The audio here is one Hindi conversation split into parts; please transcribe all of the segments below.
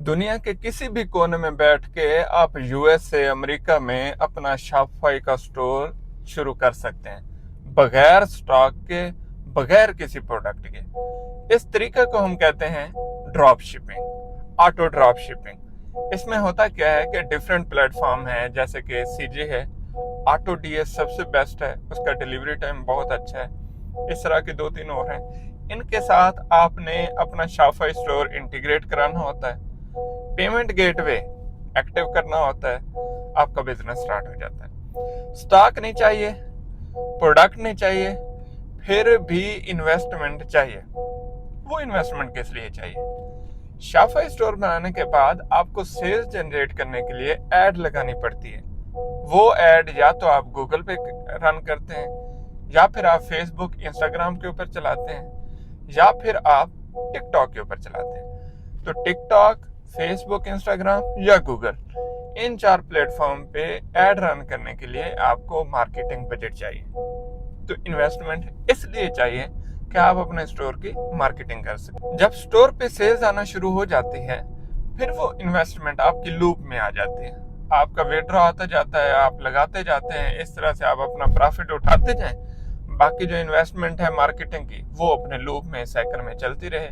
दुनिया के किसी भी कोने में बैठ के आप यूएसए अमेरिका में अपना शॉपिफाई का स्टोर शुरू कर सकते हैं, बगैर स्टॉक के, बगैर किसी प्रोडक्ट के। इस तरीके को हम कहते हैं drop shipping, auto drop shipping. इसमें होता क्या है कि डिफरेंट प्लेटफॉर्म है, जैसे कि सीजे है, ऑटो डीएस सबसे बेस्ट है, उसका डिलीवरी टाइम बहुत अच्छा है। इस तरह के 2-3 और हैं। इनके साथ आपने अपना शॉपिफाई स्टोर इंटीग्रेट कराना होता है, पेमेंट गेटवे एक्टिव करना होता है, आपका बिजनेस स्टार्ट हो जाता है। स्टॉक नहीं चाहिए, प्रोडक्ट नहीं चाहिए, फिर भी इन्वेस्टमेंट चाहिए। वो इन्वेस्टमेंट किस लिए चाहिए? शॉपिफाई स्टोर बनाने के बाद आपको सेल्स जनरेट करने के लिए एड लगानी पड़ती है। वो एड या तो आप गूगल पे रन करते हैं, या फिर आप फेसबुक इंस्टाग्राम के ऊपर चलाते हैं, या फिर आप टिकटॉक के ऊपर चलाते हैं। तो टिकटॉक, फेसबुक, इंस्टाग्राम या गूगल, इन 4 प्लेटफॉर्म पे एड रन करने के लिए आपको मार्केटिंग बजट चाहिए। तो इन्वेस्टमेंट इसलिए चाहिए कि आप अपने स्टोर की मार्केटिंग कर सकें। जब स्टोर पे सेल्स आना शुरू हो जाती है, फिर वो इन्वेस्टमेंट आपकी लूप में आ जाती है, आपका विड्रॉ आता जाता है, आप लगाते जाते हैं। इस तरह से आप अपना प्रॉफिट उठाते जाएं। बाकी जो इन्वेस्टमेंट है मार्केटिंग की, वो अपने लूप में, साइकिल में चलती रहे।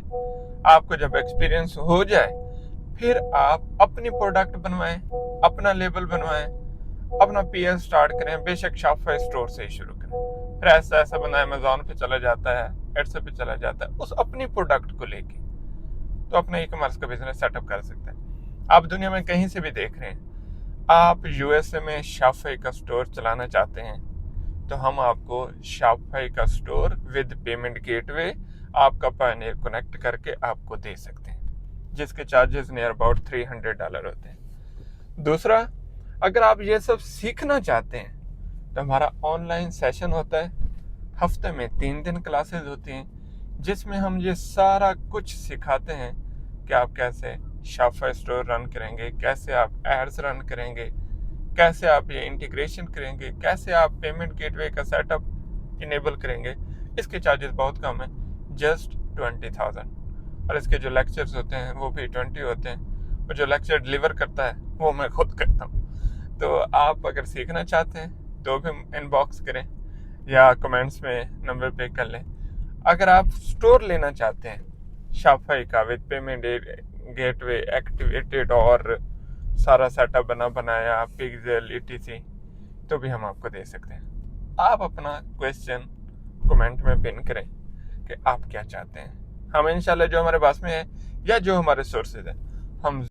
आपको जब एक्सपीरियंस हो जाए, फिर आप अपनी प्रोडक्ट बनवाएं, अपना लेबल बनवाएं, अपना पीएल स्टार्ट करें। बेशक शॉपिफाई स्टोर से ही शुरू करें, फिर ऐसा ऐसा बंदा अमेजोन पे चला जाता है, एड्स पे चला जाता है उस अपनी प्रोडक्ट को लेके, तो अपना ई कॉमर्स का बिजनेस सेटअप कर सकते हैं। आप दुनिया में कहीं से भी देख रहे हैं, आप यूएसए में शॉपिफाई का स्टोर चलाना चाहते हैं, तो हम आपको शॉपिफाई का स्टोर विद पेमेंट गेटवे आपका पायनियर कनेक्ट करके आपको दे सकते हैं, जिसके चार्जेस नियर अबाउट $300 होते हैं। दूसरा, अगर आप ये सब सीखना चाहते हैं, तो हमारा ऑनलाइन सेशन होता है, हफ्ते में 3 दिन क्लासेस होती हैं, जिसमें हम ये सारा कुछ सिखाते हैं कि आप कैसे शॉपिफाई स्टोर रन करेंगे, कैसे आप एड्स रन करेंगे, कैसे आप ये इंटीग्रेशन करेंगे, कैसे आप पेमेंट गेटवे का सेटअप इनेबल करेंगे। इसके चार्जेस बहुत कम हैं, जस्ट 20,000। और इसके जो लेक्चर्स होते हैं वो भी 20 होते हैं, और जो लेक्चर डिलीवर करता है वो मैं खुद करता हूँ। तो आप अगर सीखना चाहते हैं तो भी इनबॉक्स करें या कमेंट्स में नंबर पे कर लें। अगर आप स्टोर लेना चाहते हैं शॉपिफाई का विद पेमेंट गेटवे एक्टिवेटेड और सारा सेटअप बनाया, पिक्सेल etc, तो भी हम आपको दे सकते हैं। आप अपना क्वेश्चन कमेंट में पिन करें कि आप क्या चाहते हैं। हम इंशाल्लाह जो हमारे पास में है या जो हमारे सोर्सेज हैं, हम